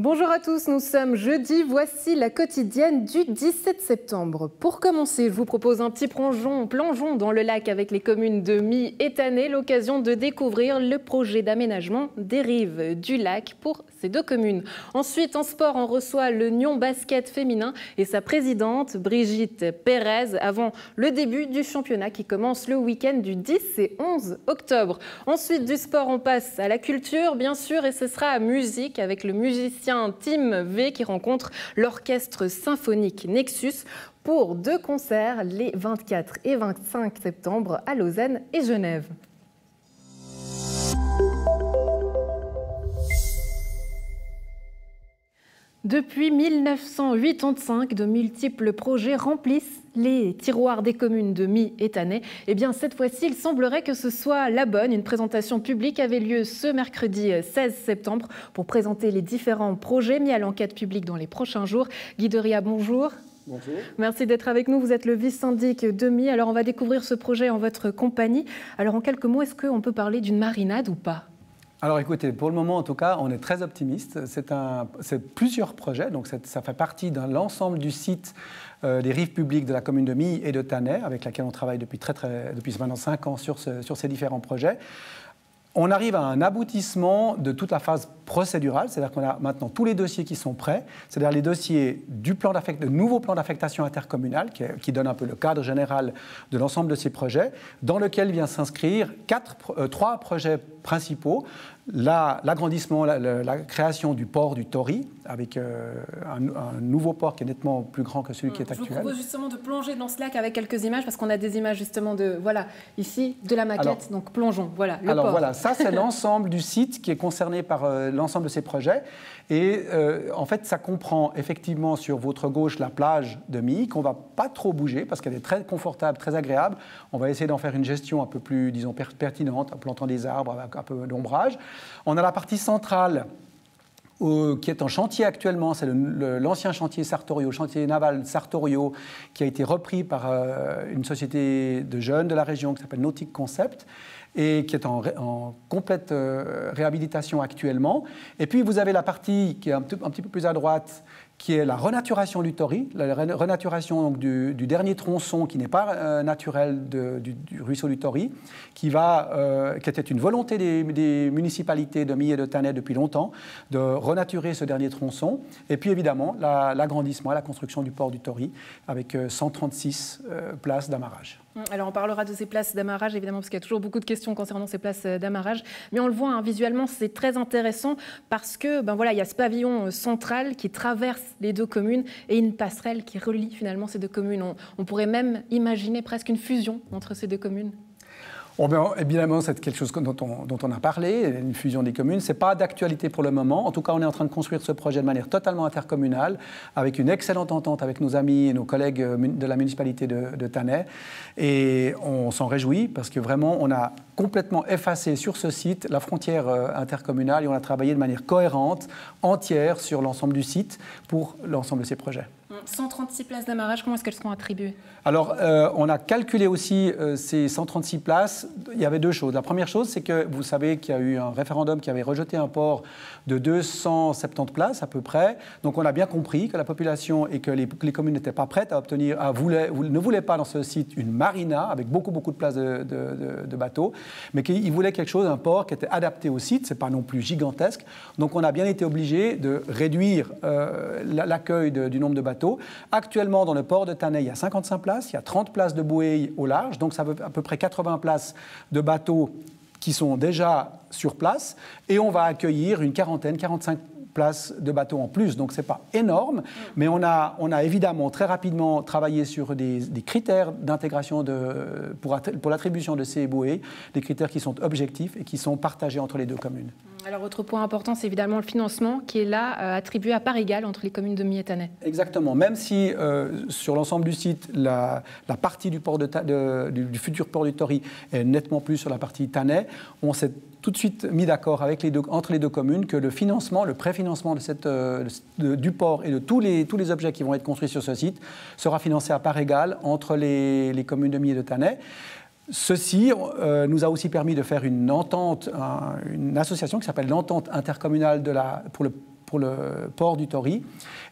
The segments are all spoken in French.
Bonjour à tous, nous sommes jeudi, voici la quotidienne du 17 septembre. Pour commencer, je vous propose un petit plongeon dans le lac avec les communes de My et Tannay, l'occasion de découvrir le projet d'aménagement des rives du lac pour ces deux communes. Ensuite, en sport, on reçoit le Nyon Basket féminin et sa présidente Brigitte Pérez avant le début du championnat qui commence le week-end du 10 et 11 octobre. Ensuite, du sport, on passe à la culture, bien sûr, et ce sera à musique avec le musicien Tim V qui rencontre l'orchestre symphonique Nexus pour deux concerts les 24 et 25 septembre à Lausanne et Genève. Depuis 1985, de multiples projets remplissent les tiroirs des communes de My et Tannay. Eh bien, cette fois-ci, il semblerait que ce soit la bonne. Une présentation publique avait lieu ce mercredi 16 septembre pour présenter les différents projets mis à l'enquête publique dans les prochains jours. Guy Deria, bonjour. Bonjour. Merci d'être avec nous. Vous êtes le vice-syndic de My. Alors, on va découvrir ce projet en votre compagnie. Alors, en quelques mots, est-ce qu'on peut parler d'une marinade ou pas ? Alors écoutez, pour le moment en tout cas, on est très optimiste. C'est plusieurs projets, donc ça fait partie de l'ensemble du site des rives publiques de la commune de My et de Tannay, avec laquelle on travaille depuis maintenant 5 ans sur ces différents projets. On arrive à un aboutissement de toute la phase procédurale, c'est-à-dire qu'on a maintenant tous les dossiers qui sont prêts, c'est-à-dire les dossiers de nouveau plan d'affectation intercommunale qui donne un peu le cadre général de l'ensemble de ces projets, dans lequel vient s'inscrire 3 projets principaux. L'agrandissement, la création du port du Tory, avec un nouveau port qui est nettement plus grand que celui qui est actuel. Je vous propose justement de plonger dans ce lac avec quelques images, parce qu'on a des images justement ici, de la maquette, donc plongeons, voilà, le port. Voilà, ça c'est l'ensemble du site qui est concerné par l'ensemble de ces projets. Et en fait, ça comprend effectivement sur votre gauche la plage de My, qu'on ne va pas trop bouger, parce qu'elle est très confortable, très agréable. On va essayer d'en faire une gestion un peu plus, disons, pertinente, en plantant des arbres avec un peu d'ombrage. On a la partie centrale qui est en chantier actuellement, c'est l'ancien chantier Sartorio, chantier naval Sartorio, qui a été repris par une société de jeunes de la région qui s'appelle Nautic Concept et qui est en complète réhabilitation actuellement. Et puis vous avez la partie qui est un petit peu plus à droite, qui est la renaturation du Tory, la renaturation donc, du dernier tronçon qui n'est pas naturel du ruisseau du Tory, qui était une volonté des municipalités de My et de Tannay depuis longtemps, de renaturer ce dernier tronçon. Et puis évidemment, l'agrandissement et la construction du port du Tory, avec 136 places d'amarrage. Alors on parlera de ces places d'amarrage, évidemment, parce qu'il y a toujours beaucoup de questions concernant ces places d'amarrage. Mais on le voit, visuellement, c'est très intéressant parce que, il y a ce pavillon central qui traverse les deux communes et une passerelle qui relie finalement ces deux communes. On pourrait même imaginer presque une fusion entre ces deux communes. Évidemment, c'est quelque chose dont on a parlé, une fusion des communes. Ce n'est pas d'actualité pour le moment. En tout cas, on est en train de construire ce projet de manière totalement intercommunale, avec une excellente entente avec nos amis et nos collègues de la municipalité de Tannay. Et on s'en réjouit parce que vraiment, on a complètement effacé sur ce site la frontière intercommunale et on a travaillé de manière cohérente, entière, sur l'ensemble du site pour l'ensemble de ces projets. 136 places d'amarrage, comment est-ce qu'elles seront attribuées ? Alors, on a calculé aussi ces 136 places. Il y avait 2 choses. La première chose, c'est que vous savez qu'il y a eu un référendum qui avait rejeté un port de 270 places à peu près. Donc, on a bien compris que la population et que les communes n'étaient pas prêtes à obtenir, ne voulaient pas dans ce site une marina avec beaucoup de places de bateaux, mais qu'ils voulaient quelque chose, un port qui était adapté au site. C'est pas non plus gigantesque. Donc, on a bien été obligé de réduire l'accueil du nombre de bateaux. Actuellement, dans le port de Tannay, il y a 55 places, il y a 30 places de bouées au large, donc ça veut à peu près 80 places de bateaux qui sont déjà sur place, et on va accueillir une 45 places de bateaux en plus, donc ce n'est pas énorme, mais on a évidemment très rapidement travaillé sur des critères d'intégration pour l'attribution de ces bouées, des critères qui sont objectifs et qui sont partagés entre les deux communes. Alors, autre point important, c'est évidemment le financement qui est là, attribué à part égale entre les communes de My et Tannay. Exactement. Même si sur l'ensemble du site, la partie du futur port du Tory est nettement plus sur la partie Tannay, on s'est tout de suite mis d'accord entre les deux communes que le financement, le préfinancement du port et de tous les objets qui vont être construits sur ce site sera financé à part égale entre les communes de My et de Tannay. Ceci nous a aussi permis de faire une entente, une association qui s'appelle l'entente intercommunale pour pour le port du Tori.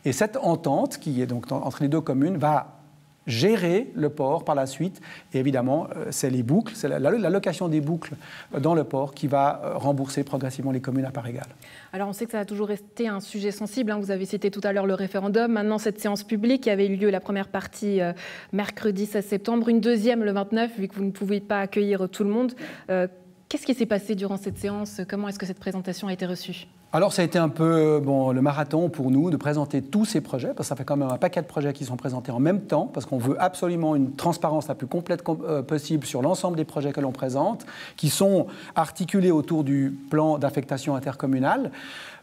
Et cette entente, qui est donc entre les deux communes, va gérer le port par la suite. Et évidemment, c'est les boucles, c'est l'allocation des boucles dans le port qui va rembourser progressivement les communes à part égale. Alors on sait que ça a toujours resté un sujet sensible. Vous avez cité tout à l'heure le référendum. Maintenant, cette séance publique qui avait eu lieu, la première partie mercredi 16 septembre, une deuxième le 29, vu que vous ne pouvez pas accueillir tout le monde. Qu'est-ce qui s'est passé durant cette séance? Comment est-ce que cette présentation a été reçue? Alors, ça a été un peu le marathon pour nous de présenter tous ces projets, parce que ça fait quand même un paquet de projets qui sont présentés en même temps, parce qu'on veut absolument une transparence la plus complète possible sur l'ensemble des projets que l'on présente, qui sont articulés autour du plan d'affectation intercommunale.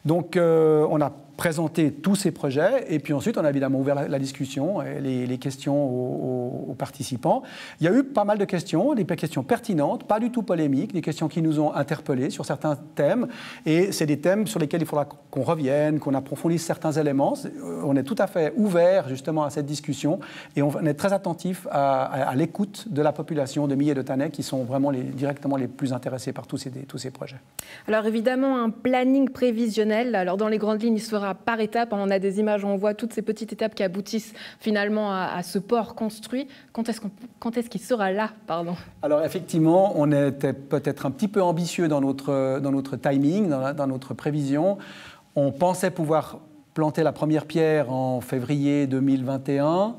Donc, on a présenté tous ces projets et puis ensuite, on a évidemment ouvert la discussion et les questions aux participants. Il y a eu pas mal de questions, des questions pertinentes, pas du tout polémiques, des questions qui nous ont interpellés sur certains thèmes. Et c'est des thèmes sur lesquels il faudra qu'on revienne, qu'on approfondisse certains éléments. On est tout à fait ouvert justement à cette discussion et on est très attentif à l'écoute de la population de Milly et de Thanet qui sont vraiment directement les plus intéressés par tous ces projets. Alors évidemment, un planning prévisionnel. Alors dans les grandes lignes, il se fera par étapes. On a des images où on voit toutes ces petites étapes qui aboutissent finalement à ce port construit. Quand est-ce qu'il sera là, pardon? Alors effectivement, on était peut-être un petit peu ambitieux dans notre timing, dans notre prévision. On pensait pouvoir planter la première pierre en février 2021.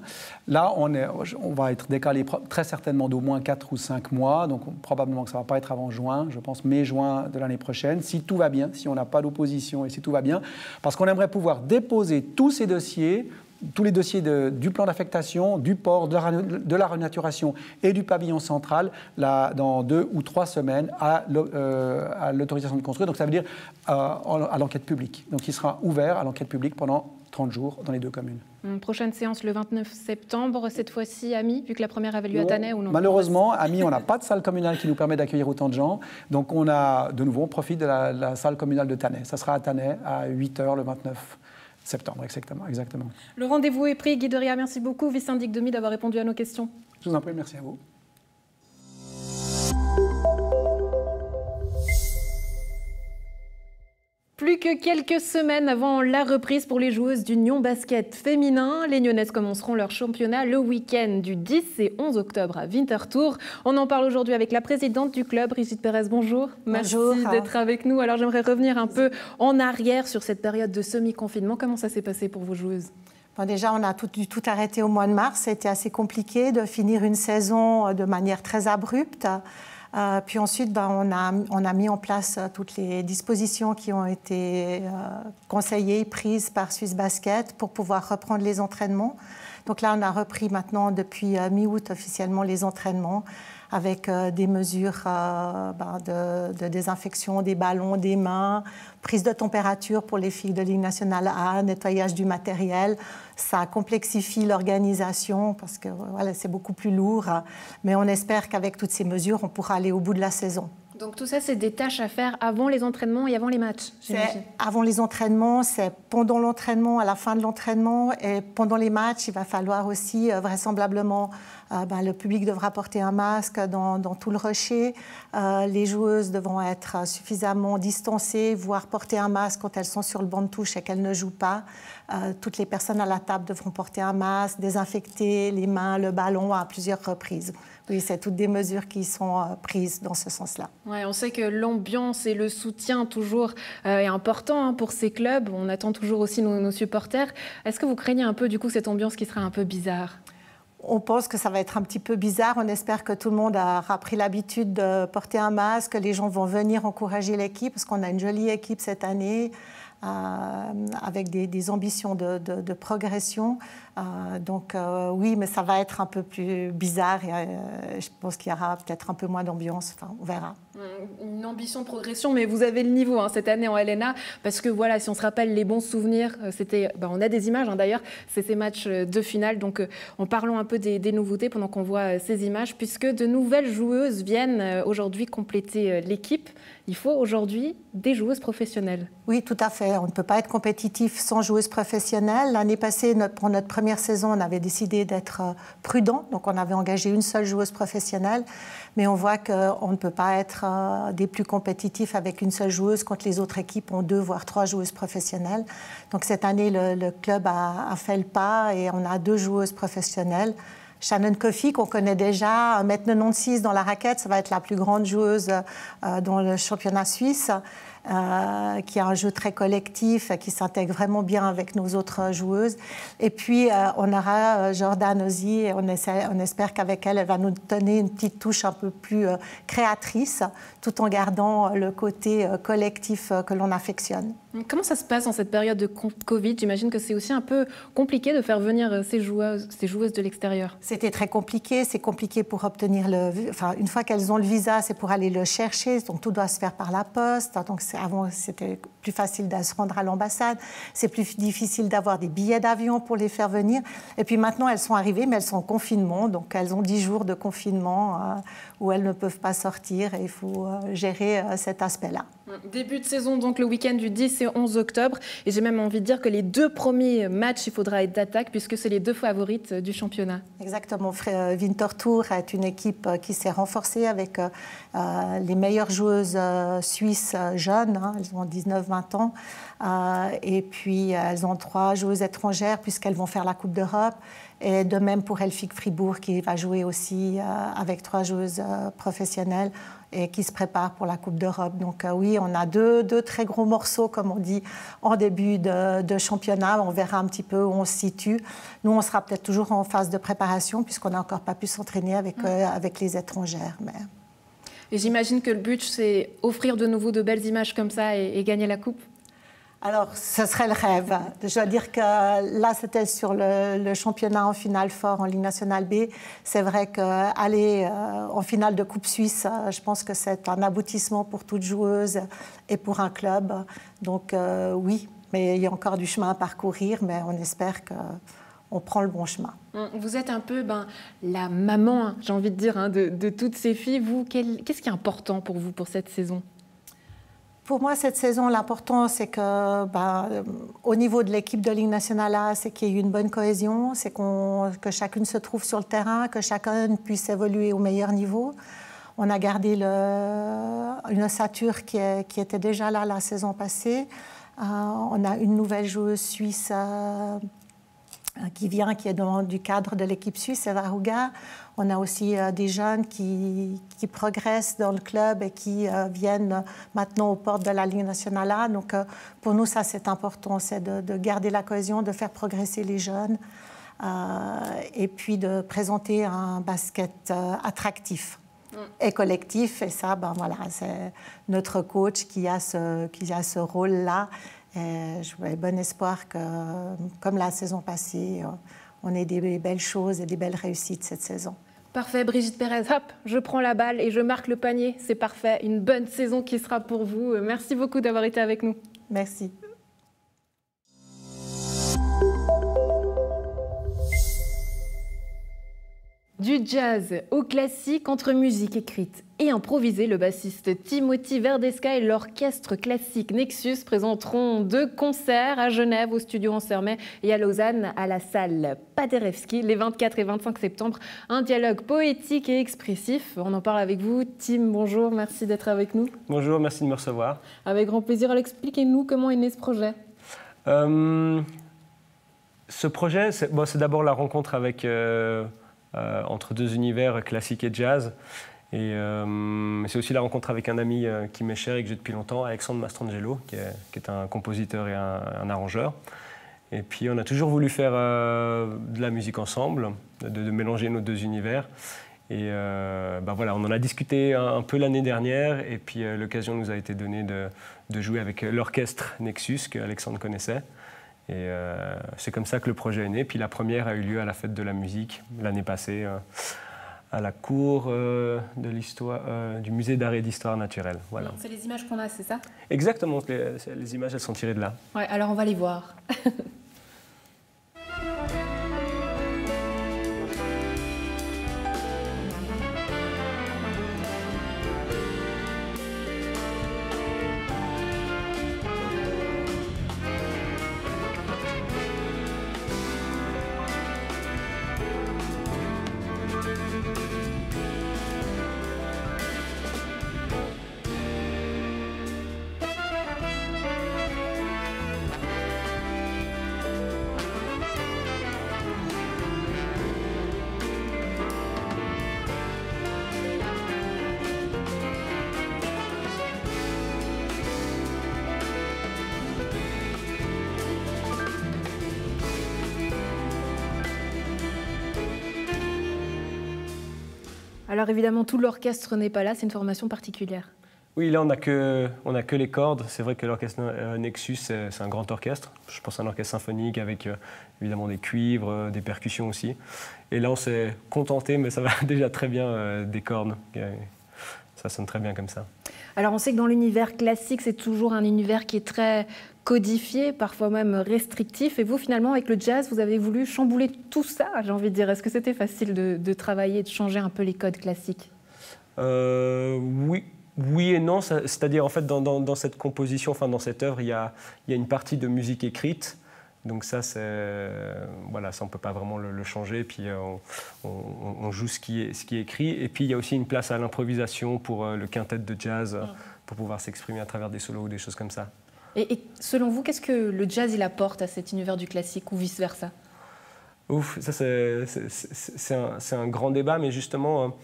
Là, on va être décalé très certainement d'au moins 4 ou 5 mois, donc probablement que ça ne va pas être avant juin, je pense mai-juin de l'année prochaine, si tout va bien, si on n'a pas d'opposition et si tout va bien, parce qu'on aimerait pouvoir déposer tous ces dossiers, tous les dossiers du plan d'affectation, du port, de la renaturation et du pavillon central dans 2 ou 3 semaines à l'autorisation de construire. Donc ça veut dire à l'enquête publique. Donc il sera ouvert à l'enquête publique pendant 30 jours dans les 2 communes. Prochaine séance le 29 septembre, cette fois-ci à Milly, vu que la première avait lieu à Thanet ou non? Malheureusement, à Milly, on n'a pas de salle communale qui nous permet d'accueillir autant de gens. Donc on profite de la salle communale de Thanet. Ça sera à Thanet à 8h le 29 septembre, exactement. Le rendez-vous est pris. Guy Doria, merci beaucoup. Vice-syndic de Milly, d'avoir répondu à nos questions. Je vous en prie, merci à vous. Plus que quelques semaines avant la reprise pour les joueuses du Nyon Basket féminin, les Nyonnaises commenceront leur championnat le week-end du 10 et 11 octobre à Winterthur. On en parle aujourd'hui avec la présidente du club, Brigitte Pérez. Bonjour. Bonjour. Merci d'être avec nous. Alors j'aimerais revenir un peu en arrière sur cette période de semi-confinement. Comment ça s'est passé pour vos joueuses? Bon, déjà, on a dû tout arrêter au mois de mars. C'était assez compliqué de finir une saison de manière très abrupte. Puis ensuite, on a mis en place toutes les dispositions qui ont été conseillées, prises par Swiss Basket pour pouvoir reprendre les entraînements. Donc là, on a repris maintenant depuis mi-août officiellement les entraînements avec des mesures de désinfection des ballons, des mains, prise de température pour les filles de Ligue nationale A, nettoyage du matériel. Ça complexifie l'organisation parce que voilà, c'est beaucoup plus lourd. Mais on espère qu'avec toutes ces mesures, on pourra aller au bout de la saison. Donc tout ça, c'est des tâches à faire avant les entraînements et avant les matchs, j'imagine. Avant les entraînements, c'est pendant l'entraînement, à la fin de l'entraînement. Et pendant les matchs, il va falloir aussi, vraisemblablement, le public devra porter un masque dans tout le rocher. Les joueuses devront être suffisamment distancées, voire porter un masque quand elles sont sur le banc de touche et qu'elles ne jouent pas. Toutes les personnes à la table devront porter un masque, désinfecter les mains, le ballon à plusieurs reprises. Oui, c'est toutes des mesures qui sont prises dans ce sens-là. Ouais, on sait que l'ambiance et le soutien toujours est important pour ces clubs. On attend toujours aussi nos supporters. Est-ce que vous craignez un peu du coup cette ambiance qui sera un peu bizarre? On pense que ça va être un petit peu bizarre. On espère que tout le monde aura pris l'habitude de porter un masque. Les gens vont venir encourager l'équipe parce qu'on a une jolie équipe cette année. Avec des ambitions de progression. Donc oui, mais ça va être un peu plus bizarre et je pense qu'il y aura peut-être un peu moins d'ambiance. Enfin, on verra. Une ambition de progression, mais vous avez le niveau cette année en LNA, parce que voilà, si on se rappelle les bons souvenirs, on a des images d'ailleurs, c'est ces matchs de finale. Donc en parlons un peu des nouveautés pendant qu'on voit ces images, puisque de nouvelles joueuses viennent aujourd'hui compléter l'équipe. Il faut aujourd'hui des joueuses professionnelles. Oui, tout à fait. On ne peut pas être compétitif sans joueuses professionnelles. L'année passée, pour notre première saison, on avait décidé d'être prudent, donc on avait engagé une seule joueuse professionnelle, mais on voit qu'on ne peut pas être des plus compétitifs avec une seule joueuse quand les autres équipes ont 2 voire 3 joueuses professionnelles. Donc cette année, le club a fait le pas et on a 2 joueuses professionnelles. Shannon Coffey, qu'on connaît déjà, 1,96 m dans la raquette, ça va être la plus grande joueuse dans le championnat suisse, qui a un jeu très collectif, qui s'intègre vraiment bien avec nos autres joueuses. Et puis, on aura Jordan Ozzie, et on espère qu'avec elle, elle va nous donner une petite touche un peu plus créatrice, tout en gardant le côté collectif que l'on affectionne. Comment ça se passe en cette période de Covid? J'imagine que c'est aussi un peu compliqué de faire venir ces joueuses de l'extérieur. C'était très compliqué. C'est compliqué pour obtenir une fois qu'elles ont le visa, c'est pour aller le chercher. Donc tout doit se faire par la poste. Donc avant, c'était plus facile de se rendre à l'ambassade. C'est plus difficile d'avoir des billets d'avion pour les faire venir. Et puis maintenant, elles sont arrivées, mais elles sont en confinement. Donc elles ont 10 jours de confinement où elles ne peuvent pas sortir. Et il faut gérer cet aspect-là. Début de saison, donc le week-end du 10 et 11 octobre. Et j'ai même envie de dire que les 2 premiers matchs, il faudra être d'attaque puisque c'est les 2 favorites du championnat. Exactement. Winterthur est une équipe qui s'est renforcée avec les meilleures joueuses suisses jeunes. Elles ont 19-20 ans. Et puis, elles ont 3 joueuses étrangères puisqu'elles vont faire la Coupe d'Europe. Et de même pour Elfique Fribourg qui va jouer aussi avec 3 joueuses professionnelles et qui se prépare pour la Coupe d'Europe. Donc oui, on a deux très gros morceaux, comme on dit, en début de championnat. On verra un petit peu où on se situe. Nous, on sera peut-être toujours en phase de préparation puisqu'on n'a encore pas pu s'entraîner avec les étrangères. Mais... Et j'imagine que le but, c'est offrir de nouveau de belles images comme ça et gagner la Coupe. Alors, ce serait le rêve. Je dois dire que là, c'était sur le championnat en finale fort en Ligue nationale B. C'est vrai qu'aller en finale de Coupe Suisse, je pense que c'est un aboutissement pour toute joueuse et pour un club. Donc oui, mais il y a encore du chemin à parcourir, mais on espère qu'on prend le bon chemin. Vous êtes un peu la maman, j'ai envie de dire, de toutes ces filles. Vous, qu'est-ce qui est important pour vous pour cette saison ? Pour moi, cette saison, l'important, c'est que, au niveau de l'équipe de Ligue nationale A, c'est qu'il y ait une bonne cohésion, c'est que chacune se trouve sur le terrain, que chacun puisse évoluer au meilleur niveau. On a gardé une ossature qui était déjà là la saison passée. On a une nouvelle joueuse suisse qui est du cadre de l'équipe suisse, Eva Ruga. On a aussi des jeunes qui progressent dans le club et qui viennent maintenant aux portes de la Ligue nationale A. Donc pour nous, ça c'est important, c'est de garder la cohésion, de faire progresser les jeunes et puis de présenter un basket attractif et collectif. Et ça, voilà, c'est notre coach qui a ce rôle-là. J'ai bon espoir que, comme la saison passée, on ait des belles choses et des belles réussites cette saison. Parfait, Brigitte Pérez, hop, je prends la balle et je marque le panier. C'est parfait, une bonne saison qui sera pour vous. Merci beaucoup d'avoir été avec nous. Merci. Du jazz au classique, entre musique écrite et improvisée, le bassiste Timothy Verdesca et l'orchestre classique Nexus présenteront 2 concerts à Genève au studio Ansermet et à Lausanne à la salle Paderewski les 24 et 25 septembre. Un dialogue poétique et expressif. On en parle avec vous. Tim, bonjour, merci d'être avec nous. Bonjour, merci de me recevoir. Avec grand plaisir. Alors expliquez-nous comment est né ce projet. Ce projet, c'est d'abord la rencontre avec... entre 2 univers, classique et jazz. Et c'est aussi la rencontre avec un ami qui m'est cher et que j'ai depuis longtemps, Alexandre Mastrangelo, qui est un compositeur et un arrangeur. Et puis on a toujours voulu faire de la musique ensemble, de mélanger nos 2 univers. Et voilà, on en a discuté un peu l'année dernière, et puis l'occasion nous a été donnée de jouer avec l'orchestre Nexus, que Alexandre connaissait. Et c'est comme ça que le projet est né. Puis la première a eu lieu à la Fête de la musique l'année passée, à la cour de l'histoire, du musée d'art et d'histoire naturelle. Voilà. C'est les images qu'on a, c'est ça? Exactement, les images elles sont tirées de là. Ouais, alors on va les voir. Alors évidemment, tout l'orchestre n'est pas là, c'est une formation particulière. Oui, là, on n'a que les cordes. C'est vrai que l'orchestre Nexus, c'est un grand orchestre. Je pense à un orchestre symphonique avec évidemment des cuivres, des percussions aussi. Et là, on s'est contenté, mais ça va déjà très bien, des cordes. Ça sonne très bien comme ça. Alors on sait que dans l'univers classique, c'est toujours un univers qui est très codifié, parfois même restrictif. Et vous, finalement, avec le jazz, vous avez voulu chambouler tout ça, j'ai envie de dire. Est-ce que c'était facile de travailler, de changer un peu les codes classiques? Oui. Oui et non, c'est-à-dire en fait dans cette composition, enfin dans cette œuvre, il y a une partie de musique écrite, donc ça voilà, ça on peut pas vraiment le changer, et puis on joue ce qui est écrit, et puis il y a aussi une place à l'improvisation pour le quintet de jazz, pour pouvoir s'exprimer à travers des solos ou des choses comme ça. Et selon vous, qu'est-ce que le jazz il apporte à cet univers du classique ou vice-versa? Ouf, ça c'est un grand débat, mais justement.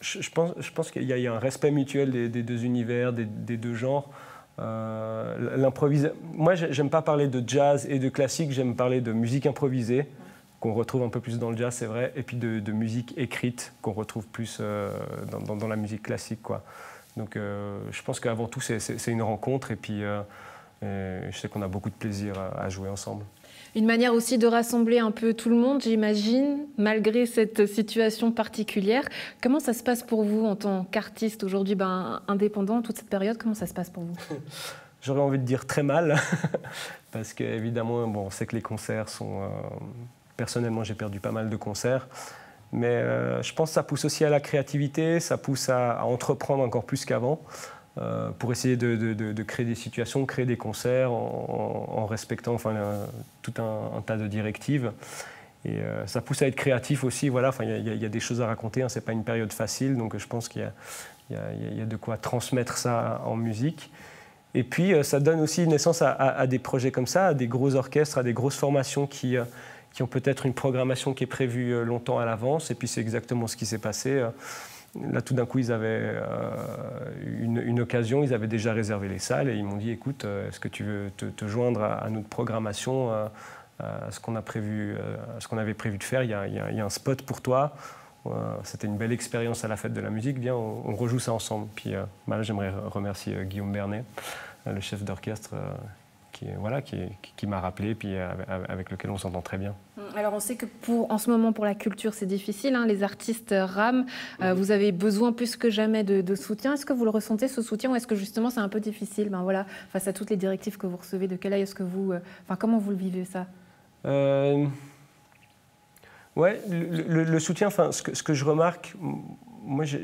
Je pense qu'il y a un respect mutuel des deux univers, des deux genres. Moi, j'aime pas parler de jazz et de classique, j'aime parler de musique improvisée, qu'on retrouve un peu plus dans le jazz, c'est vrai, et puis de musique écrite, qu'on retrouve plus dans la musique classique, quoi. Donc je pense qu'avant tout, c'est une rencontre, et puis je sais qu'on a beaucoup de plaisir à jouer ensemble. Une manière aussi de rassembler un peu tout le monde, j'imagine, malgré cette situation particulière. Comment ça se passe pour vous en tant qu'artiste aujourd'hui, indépendant, toute cette période? Comment ça se passe pour vous? J'aurais envie de dire très mal, parce qu'évidemment, on sait que les concerts sont... personnellement, j'ai perdu pas mal de concerts, mais je pense que ça pousse aussi à la créativité, ça pousse à entreprendre encore plus qu'avant. Pour essayer de créer des situations, créer des concerts en respectant tout un tas de directives. Et ça pousse à être créatif aussi. Voilà, il y a des choses à raconter, hein, ce n'est pas une période facile, donc je pense qu'il y a de quoi transmettre ça en musique. Et puis ça donne aussi naissance à des projets comme ça, à des gros orchestres, à des grosses formations qui ont peut-être une programmation qui est prévue longtemps à l'avance. Et puis c'est exactement ce qui s'est passé. Là, tout d'un coup, ils avaient une occasion, ils avaient déjà réservé les salles et ils m'ont dit, écoute, est-ce que tu veux te joindre à notre programmation, à ce qu'on avait prévu de faire, il y a un spot pour toi. C'était une belle expérience à la fête de la musique, viens, on rejoue ça ensemble. Puis là, j'aimerais remercier Guillaume Bernet, le chef d'orchestre, qui m'a rappelé, puis avec lequel on s'entend très bien. Alors on sait que en ce moment pour la culture c'est difficile, hein, les artistes rament, vous avez besoin plus que jamais de soutien. Est-ce que vous le ressentez ce soutien ou est-ce que justement c'est un peu difficile face à toutes les directives que vous recevez? De quel œil est-ce que comment vous le vivez ça? Ouais, le soutien, ce que je remarque, moi je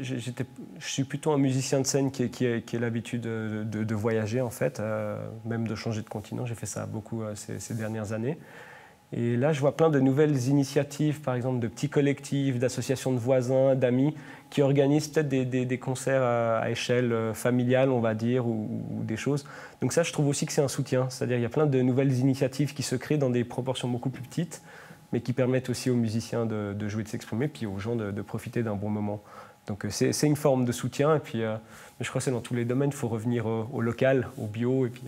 suis plutôt un musicien de scène qui a l'habitude de voyager en fait, même de changer de continent, j'ai fait ça beaucoup ces dernières années. Et là, je vois plein de nouvelles initiatives, par exemple de petits collectifs, d'associations de voisins, d'amis, qui organisent peut-être des concerts à échelle familiale, on va dire, ou des choses. Donc ça, je trouve aussi que c'est un soutien. C'est-à-dire qu'il y a plein de nouvelles initiatives qui se créent dans des proportions beaucoup plus petites, mais qui permettent aussi aux musiciens de jouer, de s'exprimer, puis aux gens de profiter d'un bon moment. Donc c'est une forme de soutien, et puis je crois que c'est dans tous les domaines, il faut revenir au local, au bio, et puis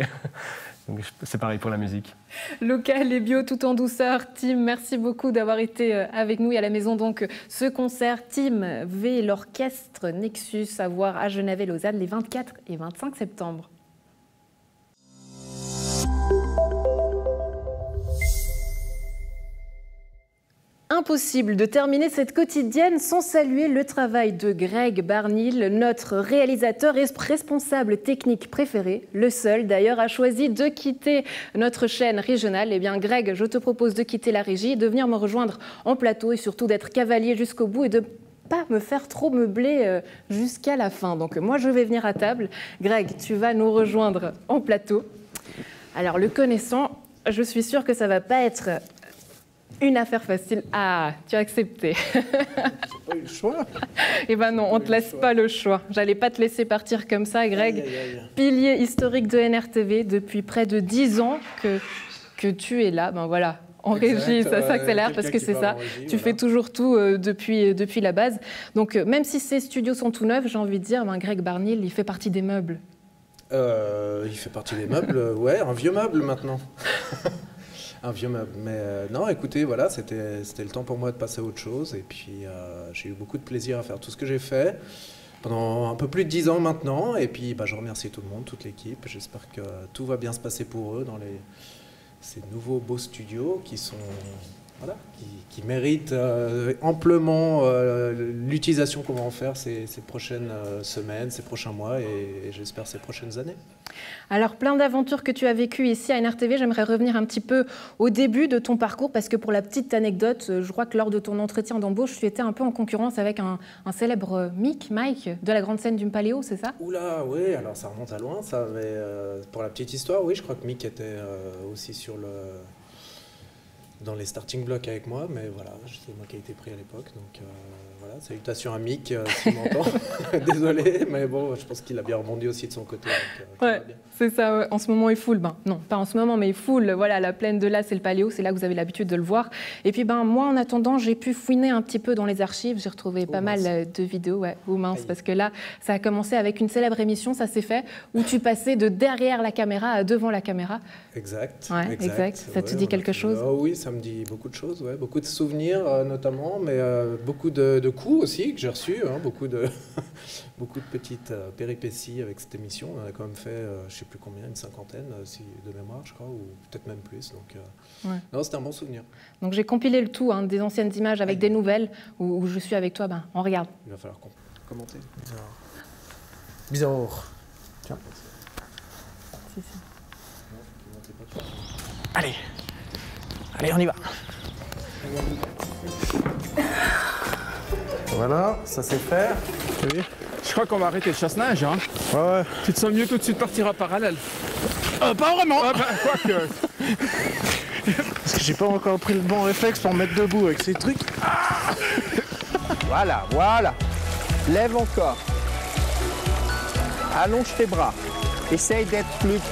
donc c'est pareil pour la musique. Local et bio tout en douceur. Tim, merci beaucoup d'avoir été avec nous et à la maison. Donc ce concert Tim V, l'orchestre Nexus, à voir à Genève et Lausanne les 24 et 25 septembre. Impossible de terminer cette quotidienne sans saluer le travail de Greg Barnhill, notre réalisateur et responsable technique préféré. Le seul, d'ailleurs, a choisi de quitter notre chaîne régionale. Eh bien, Greg, je te propose de quitter la régie, de venir me rejoindre en plateau et surtout d'être cavalier jusqu'au bout et de pas me faire trop meubler jusqu'à la fin. Donc, moi, je vais venir à table. Greg, tu vas nous rejoindre en plateau. Alors, le connaissant, je suis sûre que ça va pas être une affaire facile. Ah, tu as accepté. J'ai pas eu le choix. Eh ben non, on ne te laisse pas le choix. J'allais pas te laisser partir comme ça, Greg. Aïe, aïe, aïe. Pilier historique de NRTV depuis près de 10 ans que tu es là. Ben voilà, en régie, ça s'accélère parce que c'est ça. Tu fais toujours tout depuis la base. Donc même si ces studios sont tout neufs, j'ai envie de dire, ben, Greg Barnhill, il fait partie des meubles. Il fait partie des meubles, ouais, un vieux meuble maintenant. un vieux meuble. Mais non, écoutez, voilà, c'était le temps pour moi de passer à autre chose. Et puis, j'ai eu beaucoup de plaisir à faire tout ce que j'ai fait pendant un peu plus de 10 ans maintenant. Et puis, je remercie tout le monde, toute l'équipe. J'espère que tout va bien se passer pour eux dans ces nouveaux beaux studios qui sont... Voilà, qui mérite amplement l'utilisation qu'on va en faire ces prochaines semaines, ces prochains mois et j'espère ces prochaines années. Alors, plein d'aventures que tu as vécues ici à NRTV. J'aimerais revenir un petit peu au début de ton parcours parce que pour la petite anecdote, je crois que lors de ton entretien d'embauche, tu étais un peu en concurrence avec un célèbre Mike de la grande scène du Paléo, c'est ça? Oula, oui, alors ça remonte à loin, ça. Mais, pour la petite histoire, oui, je crois que Mick était aussi dans les starting blocks avec moi, mais voilà, c'est moi qui ai été pris à l'époque, donc voilà, salutations à Mick s'il m'entend. Désolé, mais bon, je pense qu'il a bien rebondi aussi de son côté. Donc, ouais, c'est ça, ouais. En ce moment il full, non, pas en ce moment, mais il full, voilà, la plaine de là, c'est le Paléo, c'est là que vous avez l'habitude de le voir. Et puis moi, en attendant, j'ai pu fouiner un petit peu dans les archives, j'ai retrouvé pas mal de vidéos, ouais, mince, parce que là, ça a commencé avec une célèbre émission, ça s'est fait, où tu passais de derrière la caméra à devant la caméra. Exact. Ouais, exact. Ça te dit quelque chose? Oui, ça me dit beaucoup de choses, ouais. Beaucoup de souvenirs notamment, mais beaucoup de coups aussi que j'ai reçus, hein, beaucoup de petites péripéties avec cette émission. On a quand même fait, je ne sais plus combien, une cinquantaine de mémoire, je crois, ou peut-être même plus. Donc, ouais. Non, c'était un bon souvenir. Donc j'ai compilé le tout, hein, des anciennes images avec des nouvelles, où je suis avec toi, on regarde. Il va falloir commenter. Bizarre. Tiens. Si. Allez, on y va. Voilà, ça c'est fait. Oui. Je crois qu'on va arrêter le chasse-neige. Hein. Ouais. Tu te sens mieux tout de suite partir en parallèle? Pas vraiment. Quoique. Parce que j'ai pas encore pris le bon réflexe pour me mettre debout avec ces trucs. Voilà. Lève encore. Allonge tes bras. Essaye d'être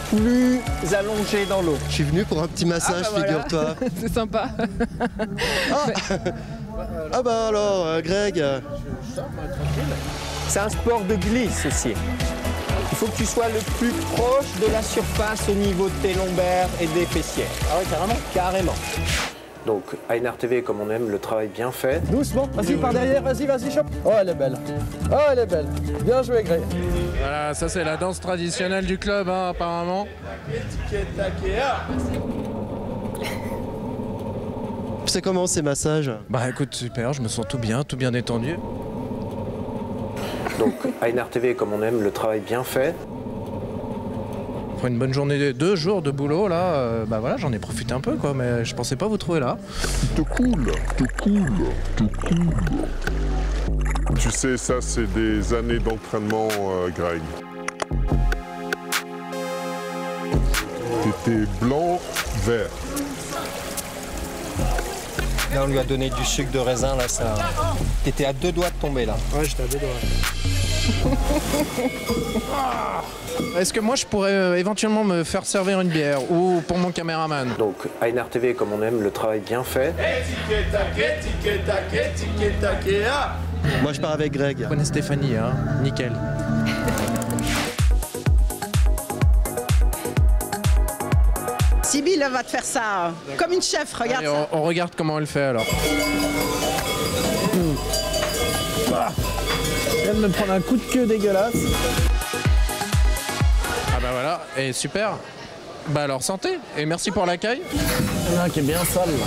plus allongé dans l'eau. Je suis venu pour un petit massage, figure-toi. C'est sympa. Ah bah alors, Greg. C'est un sport de glisse aussi. Il faut que tu sois le plus proche de la surface au niveau de tes lombaires et des fessiers. Ah ouais, carrément? Carrément. Donc, à NRTV, comme on aime, le travail bien fait. Doucement, vas-y, par derrière, vas-y, chope. Oh, elle est belle. Bien joué, Greg. Voilà, ça c'est la danse traditionnelle du club, hein, apparemment. C'est comment ces massages? Bah écoute, super, je me sens tout bien détendu. Donc, à NRTV, comme on aime, le travail bien fait. Après une bonne journée, 2 jours de boulot, là, bah voilà, j'en ai profité un peu, quoi, mais je pensais pas vous trouver là. Tout cool. Tu sais, ça, c'est des années d'entraînement, Greg. T'étais blanc, vert. Là, on lui a donné du sucre de raisin, là, ça... T'étais à 2 doigts de tomber, là. Ouais, j'étais à 2 doigts. Est-ce que moi, je pourrais éventuellement me faire servir une bière, ou pour mon caméraman? Donc, à NRTV, comme on aime, le travail bien fait. Moi, je pars avec Greg. Je connais Stéphanie, hein, nickel. Sybille va te faire ça comme une chef, regarde. Allez, ça. on regarde comment elle fait alors. Je viens de me prendre un coup de queue dégueulasse. Ah bah voilà, et super. Bah alors santé, et merci pour l'accueil. Il y en a un qui est bien sale là.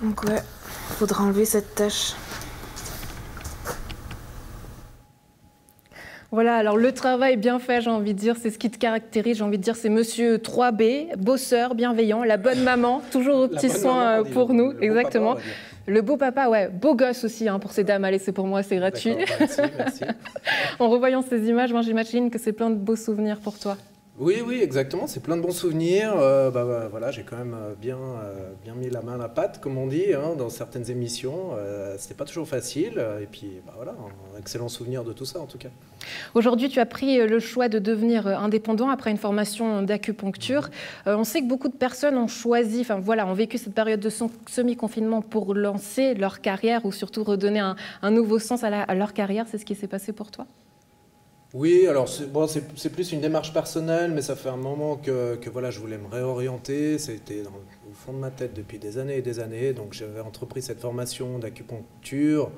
Donc ouais, faudra enlever cette tache. Voilà, alors le travail bien fait, j'ai envie de dire, c'est ce qui te caractérise, j'ai envie de dire, c'est monsieur 3B, bosseur, bienveillant, la bonne maman, toujours aux petits soins pour nous, exactement. Le beau papa, ouais, beau gosse aussi pour ces dames, allez, c'est pour moi, c'est gratuit. Merci. En revoyant ces images, moi j'imagine que c'est plein de beaux souvenirs pour toi. Oui, exactement. C'est plein de bons souvenirs. Voilà, j'ai quand même bien mis la main à la pâte, comme on dit, dans certaines émissions. C'était pas toujours facile. Et puis, voilà, un excellent souvenir de tout ça, en tout cas. Aujourd'hui, tu as pris le choix de devenir indépendant après une formation d'acupuncture. On sait que beaucoup de personnes ont choisi, ont vécu cette période de semi-confinement pour lancer leur carrière ou surtout redonner un nouveau sens à leur carrière. C'est ce qui s'est passé pour toi? Oui, alors c'est plus une démarche personnelle, mais ça fait un moment que voilà, je voulais me réorienter. C'était au fond de ma tête depuis des années et des années. Donc j'avais entrepris cette formation d'acupuncture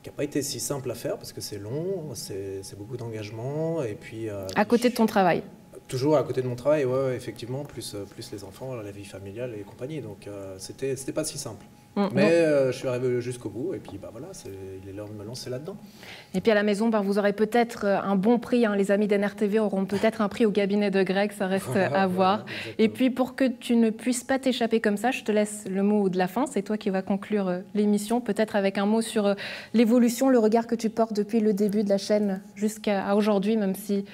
qui n'a pas été si simple à faire parce que c'est long, c'est beaucoup d'engagement. Et puis à côté de ton travail. Toujours à côté de mon travail, ouais, effectivement, plus les enfants, la vie familiale et compagnie. Donc c'était pas si simple. Mais je suis arrivé jusqu'au bout et puis bah, voilà, il est l'heure de me lancer là-dedans. Et puis à la maison, vous aurez peut-être un bon prix. Les amis d'NRTV auront peut-être un prix au cabinet de Greg, ça reste à voir. Et puis pour que tu ne puisses pas t'échapper comme ça, je te laisse le mot de la fin. C'est toi qui vas conclure l'émission, peut-être avec un mot sur l'évolution, le regard que tu portes depuis le début de la chaîne jusqu'à aujourd'hui, même si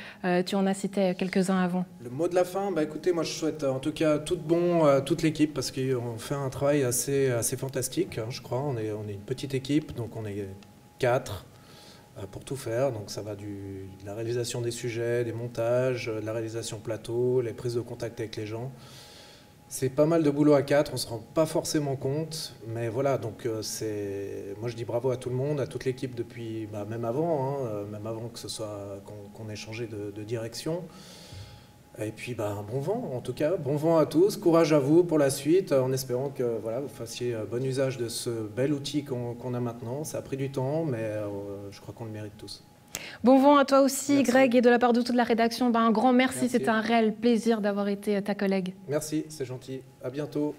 tu en as cité quelques-uns avant. Le mot de la fin, bah écoutez, moi je souhaite en tout cas tout bon à toute l'équipe parce qu'on fait un travail assez fantastique, je crois. On est une petite équipe, donc on est 4 pour tout faire. Donc ça va de la réalisation des sujets, des montages, de la réalisation plateau, les prises de contact avec les gens. C'est pas mal de boulot à 4, on ne se rend pas forcément compte, mais voilà, donc moi je dis bravo à tout le monde, à toute l'équipe depuis, même avant que ce soit qu'on ait changé de direction. Et puis bon vent, en tout cas, bon vent à tous, courage à vous pour la suite, en espérant que voilà, vous fassiez bon usage de ce bel outil qu'on a maintenant. Ça a pris du temps, mais je crois qu'on le mérite tous. Bon vent à toi aussi, merci. Greg, et de la part de toute la rédaction, un grand merci. C'était un réel plaisir d'avoir été ta collègue. Merci, c'est gentil. À bientôt.